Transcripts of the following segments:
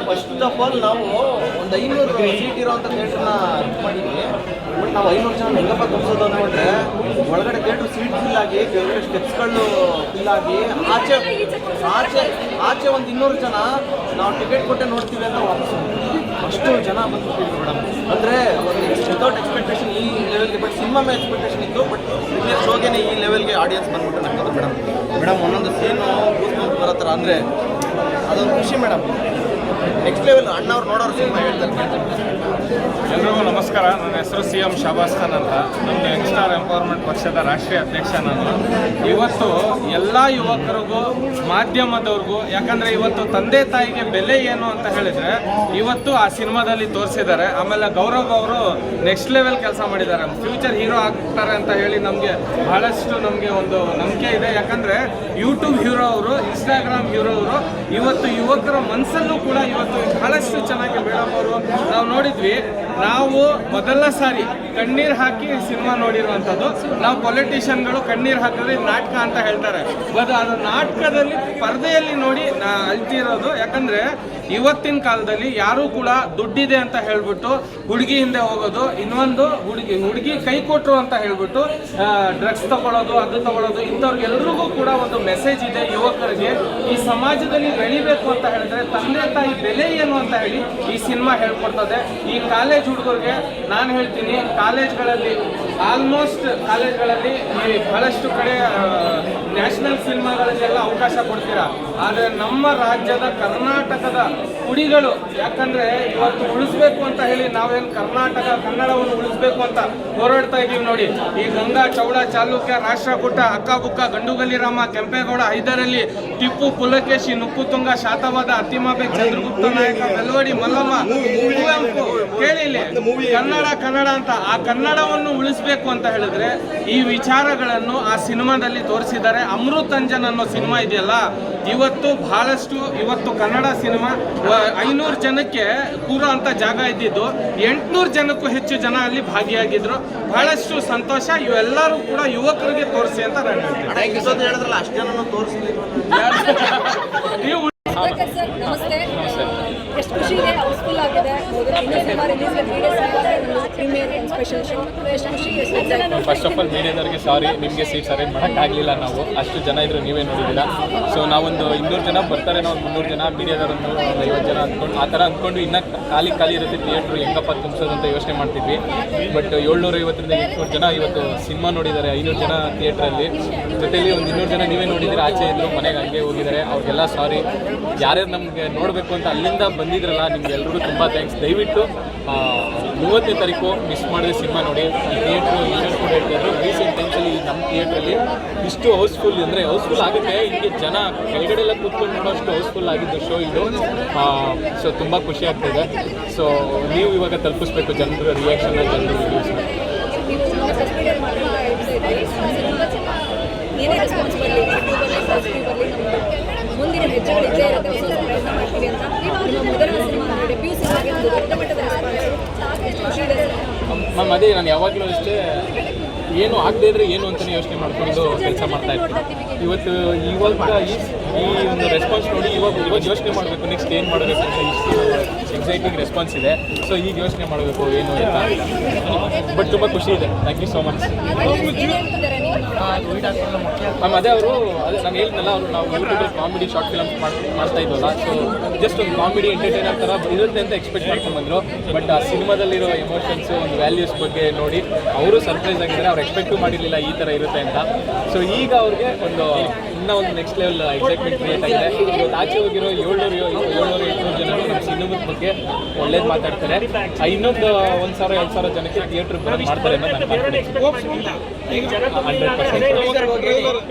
First of all ನಾವು ಒಂದು 500 seat ಇರೋಂಥ ಥಿಯೇಟ್ರನ್ನ ಬುಕ್ ಮಾಡಿದ್ವಿ. ಬಟ್ ನಾವು 500 ಜನ ಹೆಂಗಪ್ಪ ತುಂಬಿಸೋದು ಅಂದ್ಕೊಂಡ್ರೆ ಒಳಗಡೆ ಥಿಯೇಟ್ರ್ ಸೀಟ್ ಫಿಲ್ ಆಗಿ ಕೆಳಗಡೆ ಸ್ಟೆಪ್ಸ್ಗಳು ಫಿಲ್ ಆಗಿ ಆಚೆ ಆಚೆ ಆಚೆ ಒಂದು 200 ಜನ ನಾವು ಟಿಕೆಟ್ ಕೊಟ್ಟೆ ನೋಡ್ತೀವಿ ಅಂತ ವಾಪಸ್ ಅಷ್ಟು ಜನ ಬಂದ್ಬಿಟ್ಟಿದ್ರು ಮೇಡಮ್. ಅಂದರೆ ಒಂದು ವಿತೌಟ್ ಎಕ್ಸ್ಪೆಕ್ಟೇಷನ್ ಈ ಲೆವೆಲ್ಗೆ, ಬಟ್ ಸಿನಿಮಾ ಮೇಲೆ ಎಕ್ಸ್ಪೆಕ್ಟೇಷನ್ ಇತ್ತು. ಬಟ್ ಪ್ರೀಮಿಯರ್ ಶೋಗೆ ಈ ಲೆವೆಲ್ಗೆ ಆಡಿಯನ್ಸ್ ಬಂದ್ಬಿಟ್ಟು ನಗ್ತದೆ ಮೇಡಮ್. ಒಂದೊಂದು ಸೀನು ಕೂತ್ಕೊಂಡು ಬರೋ ಥರ ಅಂದರೆ ಅದೊಂದು ಖುಷಿ ಮೇಡಮ್. ನೆಕ್ಸ್ಟ್ ಲೆವೆಲ್ ಅಣ್ಣವ್ರು ನೋಡೋರು ಸಿನಿಮಾ ಹೇಳ್ತಾರೆ. ಎಲ್ರಿಗೂ ನಮಸ್ಕಾರ. ನನ್ನ ಹೆಸರು CM ಶಾಬಾಸ್ ಖಾನ್ ಅಂತ. ನಮ್ಮದು ಯಂಗ್ಸ್ಟಾರ್ ಎಂಪವರ್ಮೆಂಟ್ ಪಕ್ಷದ ರಾಷ್ಟ್ರೀಯ ಅಧ್ಯಕ್ಷ ನಾನು. ಇವತ್ತು ಎಲ್ಲ ಯುವಕರಿಗೂ ಮಾಧ್ಯಮದವ್ರಿಗೂ, ಯಾಕಂದರೆ ಇವತ್ತು ತಂದೆ ತಾಯಿಗೆ ಬೆಲೆ ಏನು ಅಂತ ಹೇಳಿದರೆ ಇವತ್ತು ಆ ಸಿನಿಮಾದಲ್ಲಿ ತೋರಿಸಿದ್ದಾರೆ. ಆಮೇಲೆ ಗೌರವ್ ಅವರು ನೆಕ್ಸ್ಟ್ ಲೆವೆಲ್ ಕೆಲಸ ಮಾಡಿದ್ದಾರೆ, ಫ್ಯೂಚರ್ ಹೀರೋ ಆಗ್ತಾರೆ ಅಂತ ಹೇಳಿ ನಮಗೆ ಬಹಳಷ್ಟು ನಮಗೆ ಒಂದು ನಂಬಿಕೆ ಇದೆ. ಯಾಕಂದರೆ ಯೂಟ್ಯೂಬ್ ಹೀರೋ ಅವರು, ಇನ್ಸ್ಟಾಗ್ರಾಮ್ ಹೀರೋ ಅವರು ಇವತ್ತು ಯುವಕರ ಮನಸ್ಸಲ್ಲೂ ಕೂಡ ಇವತ್ತು ಬಹಳಷ್ಟು ಚೆನ್ನಾಗಿ ಮೇಡಮ್ ಅವರು ನಾವು ನೋಡಿದ್ವಿ. ನಾವು ಮೊದಲ ಸಾರಿ ಕಣ್ಣೀರು ಹಾಕಿ ಸಿನಿಮಾ ನೋಡಿರುವಂಥದ್ದು. ನಾವು ಪೊಲಿಟಿಷಿಯನ್ಗಳು ಕಣ್ಣೀರು ಹಾಕಿದ್ರೆ ನಾಟಕ ಅಂತ ಹೇಳ್ತಾರೆ, ಬಟ್ ಅದು ನಾಟಕದಲ್ಲಿ ಪರದೆಯಲ್ಲಿ ನೋಡಿ ಅಳ್ತಿರೋದು. ಯಾಕಂದರೆ ಇವತ್ತಿನ ಕಾಲದಲ್ಲಿ ಯಾರೂ ಕೂಡ ದುಡ್ಡಿದೆ ಅಂತ ಹೇಳ್ಬಿಟ್ಟು ಹುಡುಗಿ ಹಿಂದೆ ಹೋಗೋದು, ಇನ್ನೊಂದು ಹುಡುಗಿ ಕೈ ಕೊಟ್ಟರು ಅಂತ ಹೇಳ್ಬಿಟ್ಟು ಡ್ರಗ್ಸ್ ತಗೊಳ್ಳೋದು, ಅದು ತಗೊಳ್ಳೋದು, ಇಂಥವ್ರಿಗೆಲ್ರಿಗೂ ಕೂಡ ಒಂದು ಮೆಸೇಜ್ ಇದೆ ಯುವಕರಿಗೆ. ಈ ಸಮಾಜದಲ್ಲಿ ಬೆಳಿಬೇಕು ಅಂತ ಹೇಳಿದ್ರೆ ತಂದೆ ತಾಯಿ ಬೆಲೆ ಏನು ಅಂತ ಹೇಳಿ ಈ ಸಿನಿಮಾ ಹೇಳ್ಕೊಡ್ತದೆ. ಈ ಕಾಲೇಜ್ ಹುಡುಗರಿಗೆ ನಾನು ಹೇಳ್ತೀನಿ, ಕಾಲೇಜ್ಗಳಲ್ಲಿ ಆಲ್ಮೋಸ್ಟ್ ಕಾಲೇಜ್ಗಳಲ್ಲಿ ಈ ಬಹಳಷ್ಟು ಕಡೆ ನ್ಯಾಷನಲ್ ಸಿನಿಮಾಗಳಿಗೆಲ್ಲ ಅವಕಾಶ ಕೊಡ್ತೀರಾ, ಆದರೆ ನಮ್ಮ ರಾಜ್ಯದ ಕರ್ನಾಟಕದ ಕುಡಿಗಳು, ಯಾಕಂದರೆ ಇವತ್ತು ಉಳಿಸ್ಬೇಕು ಅಂತ ಹೇಳಿ ನಾವೇನು ಕನ್ನಡವನ್ನು ಉಳಿಸ್ಬೇಕು ಅಂತ ಹೋರಾಡ್ತಾ ಇದ್ದೀವಿ ನೋಡಿ. ಈ ಗಂಗಾ, ಚೌಡ, ಚಾಲುಕ್ಯ, ರಾಷ್ಟ್ರಕೂಟ, ಅಕ್ಕಬುಕ್ಕ, ಗಂಡುಗಲಿ ರಾಮ, ಕೆಂಪೇಗೌಡ, ಹೈದರಲಿ, ಟಿಪ್ಪು, ಪುಲಕೇಶಿ, ನುಪ್ಪುತುಂಗ, ಶಾತವಾದ, ಅತಿಮಾಬೆ, ಚಂದ್ರಗುಪ್ತ ನಾಯಕ, ಮೆಲ್ವಡಿ, ಮಲ್ಲಮ್ಮ, ಕುವೆಂಪು, ಕೇಳಿಲಿ ಕನ್ನಡ ಅಂತ. ಆ ಕನ್ನಡವನ್ನು ಉಳಿಸ್ಬೇಕು ಅಂತ ಹೇಳಿದ್ರೆ ಈ ವಿಚಾರಗಳನ್ನು ಆ ಸಿನಿಮಾದಲ್ಲಿ ತೋರಿಸಿದ್ದಾರೆ. ಅಮೃತಾಂಜನ್ ಅನ್ನೋ ಸಿನಿಮಾ ಇದೆಯಲ್ಲ, ಇವತ್ತು ಕನ್ನಡ ಸಿನಿಮಾ 500 ಜನಕ್ಕೆ ಕೂರೋ ಅಂತ ಜಾಗ ಇದ್ದಿದ್ದು 800 ಜನಕ್ಕೂ ಹೆಚ್ಚು ಜನ ಅಲ್ಲಿ ಭಾಗಿಯಾಗಿದ್ರು. ಬಹಳಷ್ಟು ಸಂತೋಷ. ಇವೆಲ್ಲರೂ ಕೂಡ ಯುವಕರಿಗೆ ತೋರಿಸಿ ಅಂತ ನಾನು ಹೇಳ್ತೀನಿ. ಹೇಳಿದ್ರಲ್ಲ ಅಷ್ಟು ಜನ ತೋರಿಸ್ಲಿ. ನಮಸ್ತೆ. ಎಷ್ಟು ಖುಷಿ ಇದೆ, ಹೌಸ್ಫುಲ್ ಆಗಿದೆ. ಫಸ್ಟ್ ಆಫ್ ಆಲ್ ಮೀಡಿಯಾದವ್ರಿಗೆ ಸಾರಿ, ನಿಮಗೆ ಸೀಟ್ಸ್ ಅರೇಂಜ್ ಮಾಡೋಕ್ಕಾಗಲಿಲ್ಲ. ನಾವು ಅಷ್ಟು ಜನ ಇದ್ರು, ನೀವೇ ನೋಡಿದ್ದೀರಾ. ಸೊ ನಾವೊಂದು 200 ಜನ ಬರ್ತಾರೆ, ನಾವು 300 ಜನ, ಮೀಡಿಯಾದವ್ರನ್ನು 50 ಜನ ಅಂದ್ಕೊಂಡು ಆ ಥರ ಅಂದ್ಕೊಂಡು ಇನ್ನೂ ಖಾಲಿ ಇರುತ್ತೆ ಥಿಯೇಟ್ರು, ಹೆಂಗಪ್ಪ ತುಂಬಿಸೋದು ಅಂತ ಯೋಚನೆ ಮಾಡ್ತಿದ್ವಿ. ಬಟ್ 750ರಿಂದ 800 ಜನ ಇವತ್ತು ಸಿನಿಮಾ ನೋಡಿದ್ದಾರೆ. 500 ಜನ ಥಿಯೇಟ್ರಲ್ಲಿ, ಜೊತೆಲಿ ಒಂದು 200 ಜನ ನೀವೇ ನೋಡಿದ್ದೀರಾ, ಆಚೆ ಇದ್ದರು, ಮನೆಗೆ ಹಂಗೆ ಹೋಗಿದ್ದಾರೆ. ಅವ್ರಿಗೆಲ್ಲ ಸಾರಿ. ಯಾರ್ಯಾರು ನಮಗೆ ನೋಡಬೇಕು ಅಂತ ಅಲ್ಲಿಂದ ಬಂದಿದ್ರಲ್ಲ, ನಿಮ್ಗೆ ಎಲ್ರಿಗೂ ತುಂಬ ಥ್ಯಾಂಕ್ಸ್. ದಯವಿಟ್ಟು 30ನೇ ತಾರೀಕು ಮಿಸ್ ಮಾಡಿದ್ರೆ ಸಿನಿಮಾ ನೋಡಿ. ಈ ಥಿಯೇಟ್ರು ಈಶ್ವರ್ ಕೂಡ ಹೇಳ್ತಾಯಿದ್ರು, ರೀಸೆಂಟ್ ಟೈಮ್ಸಲ್ಲಿ ನಮ್ಮ ಥಿಯೇಟ್ರಲ್ಲಿ ಇಷ್ಟು ಹೌಸ್ಫುಲ್ ಅಂದರೆ ಹೌಸ್ಫುಲ್ ಆಗುತ್ತೆ. ಹೀಗೆ ಜನ ಕೆಳಗಡೆ ಎಲ್ಲ ಕೂತ್ಕೊಂಡು ನೋಡೋಷ್ಟು ಹೌಸ್ಫುಲ್ ಆಗಿದ್ದು ಶೋ ಇದು. ಸೊ ತುಂಬ ಖುಷಿ ಆಗ್ತಾಯಿದೆ. ಸೊ ನೀವು ಇವಾಗ ತಲುಪಿಸ್ಬೇಕು ಜನರ ರಿಯಾಕ್ಷನ್ನ, ಜನರ ರಿವ್ಯೂಸ್. ಏನೇ ರೆಸ್ಪಾನ್ಸ್ ಬರಲಿ, ಯೂಟ್ಯೂಬಲ್ಲಿ ಪಾಸಿಟಿವ್ ಬರಲಿ, ನಮ್ಮದು ಮುಂದಿನ ಹೆಜ್ಜೆಗಳು ಇದ್ದೇ ಇರುತ್ತೆ. ಹೊಸ ಪ್ರಯತ್ನ ಮಾಡ್ತೀವಿ ಅಂತ. ನಿಮ್ಮ ಮೊದಲ ಸಿನಿಮಾ ಡೆಬ್ಯೂ ಸಿನಿಮಾಗೆ ಒಂದು ದೊಡ್ಡ ಮಟ್ಟದ ರೆಸ್ಪಾನ್ಸ್ ಖುಷಿ ಇದೆ. ಮ್ಯಾಮ್, ಅದೇ ನಾನು ಯಾವಾಗಲೂ ಅಷ್ಟೇ ಏನು ಆಗದೇ ಇದ್ರೆ ಏನು ಅಂತಲೇ ಯೋಚನೆ ಮಾಡಿಕೊಂಡು ಕೆಲಸ ಮಾಡ್ತಾ ಇರ್ತೀನಿ. ಇವಾಗ ಈ ಒಂದು ರೆಸ್ಪಾನ್ಸ್ ನೋಡಿ ಇವಾಗ ಯೋಚನೆ ಮಾಡಬೇಕು ನೆಕ್ಸ್ಟ್ ಏನು ಮಾಡಬೇಕು ಅಂತ. ಇಷ್ಟು ಎಕ್ಸೈಟಿಂಗ್ ರೆಸ್ಪಾನ್ಸ್ ಇದೆ. ಸೊ ಈಗ ಯೋಚನೆ ಮಾಡಬೇಕು ಏನು ಅಂತ. ಬಟ್ ತುಂಬ ಖುಷಿ ಇದೆ. Thank you so much ma'am. ಅದೇ ನಾನು ಹೇಳಿದ್ನಲ್ಲ, ನಾವು ಯೂಟ್ಯೂಬಲ್ಲಿ ಕಾಮಿಡಿ ಶಾರ್ಟ್ ಫಿಲಮ್ಸ್ ಮಾಡ್ತಾ ಇದ್ವಲ್ಲ. ಸೊ ಜಸ್ಟ್ ಒಂದು ಕಾಮಿಡಿ ಎಂಟರ್ಟೈನರ್ ಥರ ಇರುತ್ತೆ ಅಂತ ಎಕ್ಸ್ಪೆಕ್ಟ್ ಮಾಡ್ಕೊಂಡ್ಬಂದರು. ಬಟ್ ಆ ಸಿನಿಮಾದಲ್ಲಿರೋ ಎಮೋಷನ್ಸು, ಒಂದು ವ್ಯಾಲ್ಯೂಸ್ ಬಗ್ಗೆ ನೋಡಿ ಅವರು ಸರ್ಪ್ರೈಸ್ ಆಗಿದ್ದಾರೆ. ಅವ್ರು ಎಕ್ಸ್ಪೆಕ್ಟೂ ಮಾಡಿರಲಿಲ್ಲ ಈ ಥರ ಇರುತ್ತೆ ಅಂತ. ಸೊ ಈಗ ಅವ್ರಿಗೆ ಇನ್ನೂ ಒಂದು ನೆಕ್ಸ್ಟ್ ಲೆವೆಲ್ ಎಕ್ಸೈಟ್ಮೆಂಟ್ ಕ್ರಿಯೇಟ್ ಆಗಿದೆ. ಇವತ್ತು ಆಚೆ ಹೋಗಿರೋ 700-800 ಜನ ನಮ್ಮ ಸಿನಿಮಾದ ಬಗ್ಗೆ ಒಳ್ಳೇದು ಮಾತಾಡ್ತಾರೆ. ಇನ್ನೊಂದು 1000-2000 ಜನಕ್ಕೆ ಥಿಯೇಟ್ರ್ ಮಾಡ್ತಾರೆ ಅನ್ನೋದು ನನ್ನ ಕಾನ್ಫಿಡೆನ್ಸ್. 100%.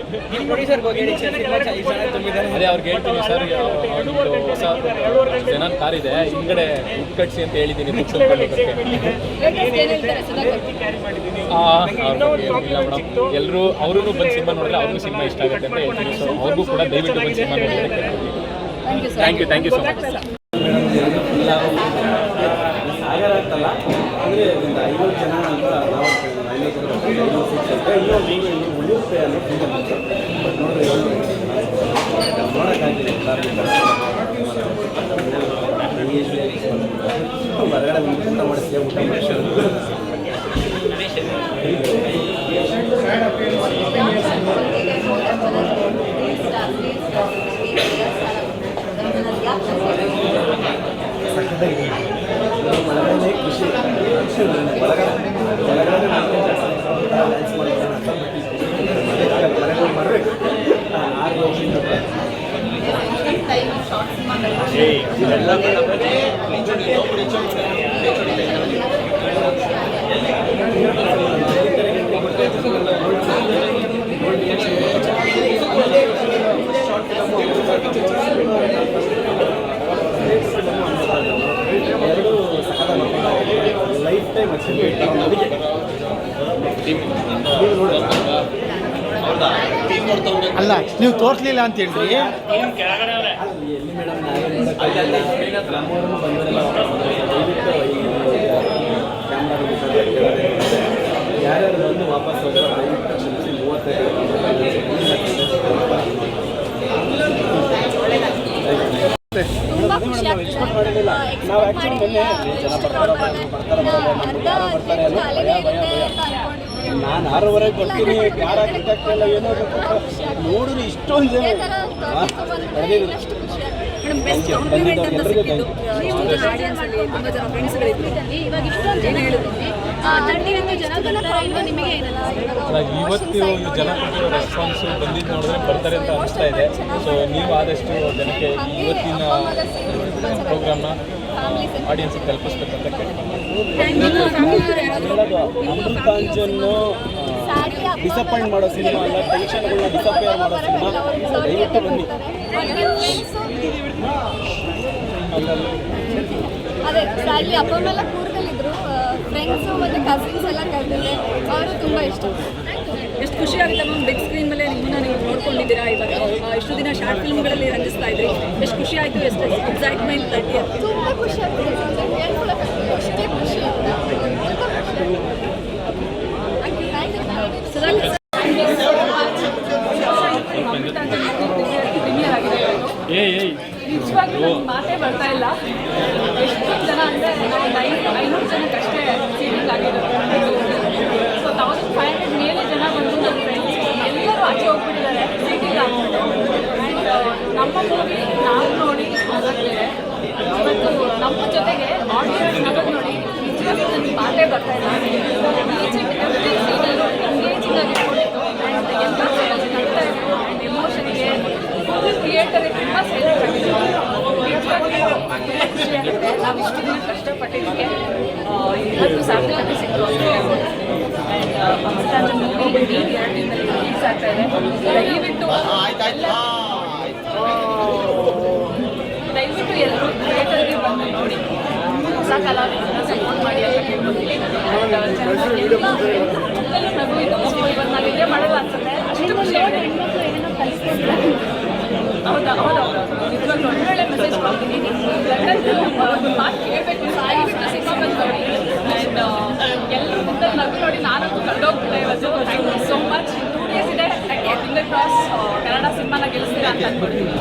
ಅದೇ ಅವ್ರಿಗೆ ಹೇಳ್ತೀನಿ ಸರ್, ಒಂದು ಹೊಸ ಜನ ಕಾರ್ ಇದೆ, ಹಿಂಗಡೆ ಉಟ್ಕಟ್ಸಿ ಅಂತ ಹೇಳಿದ್ದೀನಿ. ಎಲ್ಲರೂ ಅವರೂ ಬಂದು ಸಿನಿಮಾ ನೋಡಿದ್ರೆ ಅವ್ರಿಗೂ ಸಿನಿಮಾ ಇಷ್ಟ ಆಗುತ್ತೆ ಅಂತ ಹೇಳ್ತೀನಿ. ಸೊ ಅವ್ರಿಗೂ ಕೂಡ ದಯವಿಟ್ಟು ಬಂದು ಸಿನಿಮಾ ನೋಡಿದ್ರೆ ಥ್ಯಾಂಕ್ ಯು ಸೊ ಮಚ್. ಸಾಗರ ಅಂತಲ್ಲ ಅಂದರೆ ಒಂದು 50 ಜನ ಅಂತ ನಾವು 50 ಜನ ಉಳಿಯುತ್ತೆ ಅನ್ನೋ ಬಟ್ ನೋಡಿದ್ರೆ ನೋಡೋಕ್ಕಾಗಿಲ್ಲ. ಹೊರಗಡೆ ಒಂದು ಊಟ ಮಾಡಿಸ್ತೀವಿ, ಊಟ ಮಾಡಿಸಿ ಒಳಗಡೆ ಖುಷಿ ಒಳಗಡೆ ಡ್ಯಾನ್ಸ್ ಮಾಡಬೇಕು 6 ಲೈಫ್ ಟೈಮ್ ಅಲ್ಲ ನೀವು ತೋರಿಸ್ಲಿಲ್ಲ ಅಂತ ಹೇಳ್ರಿ. ಎಲ್ಲಿ ಮೇಡಮ್ ನಮ್ಮೂರನ್ನು ಬಂದರೆಲ್ಲ ದಯವಿಟ್ಟು ಯಾರ್ಯಾರು ಬಂದು ವಾಪಸ್ ಹೋದ್ರೆ ದಯವಿಟ್ಟು ಕ್ಷಮಿಸಿ 35 ತುಂಬಾ ಖುಷಿ ಆಗ್ತದೆ. ನಾವು ಆ್ಯಕ್ಚುಲಿ ಮೊನ್ನೆ ಜನ ಬರ್ತಾರೆ ನಾನು 6:30 ಬರ್ತೀನಿ, ಯಾರು ಆಗ್ಲಿಕ್ಕಾಗ್ತಿಲ್ಲ, ಏನೋ ನೋಡಿದ್ರೆ ಇಷ್ಟೊಂದು ಜನ ಬೆಸ್ಟ್ ಕಾಂಪ್ಲಿಮೆಂಟ್ ಅಂತ ಸಿಕ್ಕಿದ್ದು. ಇಷ್ಟು ಜನ ಆಡಿಯನ್ಸಲ್ಲಿ ತುಂಬ ಜನ ಫ್ರೆಂಡ್ಸ್ಗಳಿದ್ರು. ಇವಾಗ ಇಷ್ಟೊಂದು ಜನ ಹೇಳಿದ್ರು 31 ಜನ ಬರ್ತಾರೆ, ಇನ್ನು ನಿಮಗೆ ಏನಲ್ಲ ಇವತ್ತು ಜನ ಕೊಟ್ಟಿರೋ ರೆಸ್ಪಾನ್ಸು ಬಂದಿದ್ದು ನೋಡಿದ್ರೆ ಬರ್ತಾರೆ ಅಂತ ಅನಿಸ್ತಾ ಇದೆ. ಸೊ ನೀವು ಆದಷ್ಟು ಜನಕ್ಕೆ ಇವತ್ತಿನ ಪ್ರೋಗ್ರಾಮ್ನ ಆಡಿಯನ್ಸಿಗೆ ತಲುಪಿಸ್ಬೇಕಂತ ಅಮೃತಾಂಜನ್ನು ಡಿಸಪಾಯಿಂಟ್ ಮಾಡೋ ಸಿನಿಮಾ ಅಲ್ಲ, ಟೆನ್ಷನ್ಗಳನ್ನ ಡಿಸಪೇರ್ ಮಾಡೋ ಸಿನಿಮಾ. ದಯವಿಟ್ಟು ಬನ್ನಿ. ಅದೇ ಅಲ್ಲಿ ಅಪ್ಪ ಅಮ್ಮೆಲ್ಲ ಕೂರ್ಗಲ್ಲಿದ್ರು, ಫ್ರೆಂಡ್ಸು ಮತ್ತು ಕಸಿನ್ಸ್ ಎಲ್ಲ ಕರೆದಿದ್ದೆ, ಅವರು ತುಂಬ ಇಷ್ಟ. ಎಷ್ಟು ಖುಷಿ ಆಗುತ್ತೆ ಮ್ಯಾಮ್, ಬಿಗ್ ಸ್ಕ್ರೀನ್ ಮೇಲೆ ನಿಮ್ಮನ್ನ ನೀವು ನೋಡ್ಕೊಂಡಿದ್ದೀರಾ. ಇವಾಗ ಇಷ್ಟು ದಿನ ಶಾರ್ಟ್ ಫಿಲ್ಮ್ಗಳಲ್ಲಿ ರಂಜಿಸ್ತಾ ಇದ್ರಿ, ಎಷ್ಟು ಖುಷಿ ಆಯಿತು, ಎಷ್ಟು ಎಕ್ಸೈಟ್ಮೆಂಟ್ ತಟ್ಟಿ ಅಂತ. ತುಂಬ ಖುಷಿ ಆಗ್ತದೆ, ಅಷ್ಟೇ ಖುಷಿ ನಿಜವಾಗ್ಲೂ ಮಾತೇ ಬರ್ತಾ ಇಲ್ಲ. ಎಷ್ಟೊಂದು ಜನ ಅಂದರೆ ನಾವು 500 ಜನಕ್ಕಷ್ಟೇ ಸೀಟಿಂಗ್ ಆಗಿರೋದು. ಸೊ 1500 ಮೇಲೆ ಜನ ಬಂದು ನನ್ನ ಫ್ರೆಂಡ್ಸ್ ಎಲ್ಲರೂ ಆಚೆ ಹೋಗ್ಬಿಟ್ಟಿದ್ದಾರೆ ಸೀಟಿಂಗ್ ಆಗ್ಬಿಟ್ಟು. ಆ್ಯಂಡ್ ನಮ್ಮ ಮೂವಿ ನಾವು ನೋಡಿ ಆಗೋದ್ಮೇಲೆ ಇವತ್ತು ನಮ್ಮ ಜೊತೆಗೆ ಆಡಿಯನ್ಸ್ ನಗೋದು ನೋಡಿ ನಿಜವಾಗ್ಲೂ ನನಗೆ ಮಾತೇ ಬರ್ತಾ ಇಲ್ಲ. ಎವ್ರಿ ಸೀನಲ್ಲೂ ಎಂಗೇಜಿಂಗ್ ಆಗಿ ಇಟ್ಕೊಂಡಿತ್ತು. ಆ್ಯಂಡ್ ಎಲ್ಲ ಸೀನಲ್ಲಿ ನಗ್ತಾ ಇತ್ತು. ಆ್ಯಂಡ್ ಎಮೋಷನ್ಗೆ ಫುಲ್ ಥಿಯೇಟರ್ ತುಂಬ ಸೇರಿದೆ. ಖುಷಿ ಆಗುತ್ತೆ. ನಾವು ಇಷ್ಟು ದಿನ ಕಷ್ಟಪಟ್ಟಿದ್ದಕ್ಕೆ ಇವತ್ತು ಸಾರ್ಥಕತೆ ಸಿಕ್ತು ಅಂತ ಹೇಳ್ಬೋದು. ಆ್ಯಂಡ್ ಅಮೃತಾಂಜನ್ ಮೂವಿ ಇಡೀ 2 ದಿನದಲ್ಲಿ ರಿಲೀಸ್ ಆಗ್ತಾ ಇದೆ. ದಯವಿಟ್ಟು ಎಲ್ಲರೂ ಥಿಯೇಟರ್ಗೆ ಬಂದು ನೋಡಿ, ಹೊಸ ಕಲಾವಿದರನ್ನ ಸಪೋರ್ಟ್ ಮಾಡಿ ಅಂತ ಕೇಳ್ಕೊತೀನಿ. ಎಲ್ಲ ನಗು ಇದು ಇವತ್ತು ನಾವು ಇದೇ ಮಾಡಲ್ಲ ಅನ್ಸುತ್ತೆ, ಅಷ್ಟು ಖುಷಿ ಆಗುತ್ತೆ. ಹೌದಾ ಹೌದೌದು, ನಿಜವಾಗ್ಲೂ ಒಳ್ಳೊಳ್ಳೆ ಮೆಸೇಜ್ ಕೊಡ್ತೀನಿ. ಒಂದು ಮಾತು ಕೇಳಬೇಕು, ದಯವಿಟ್ಟು ಸಿನಿಮಾ ಬಂದು ನೋಡಿ. ಆ್ಯಂಡ್ ಎಲ್ಲರೂ ಮುಂದೆ ನಗು ನೋಡಿ ನಾನಂತೂ ಕಳೆದೋಗ್ಬಿಟ್ಟೆ ಇವತ್ತು. Thank you so much. 2 days ಇದೆ, ಫಿಂಗರ್ ಕ್ರಾಸ್ ಕನ್ನಡ ಸಿನಿಮಾನ ಗೆಲ್ಲಿಸ್ತೀರಾ ಅಂತ ಅಂದ್ಬಿಡ್ತೀನಿ.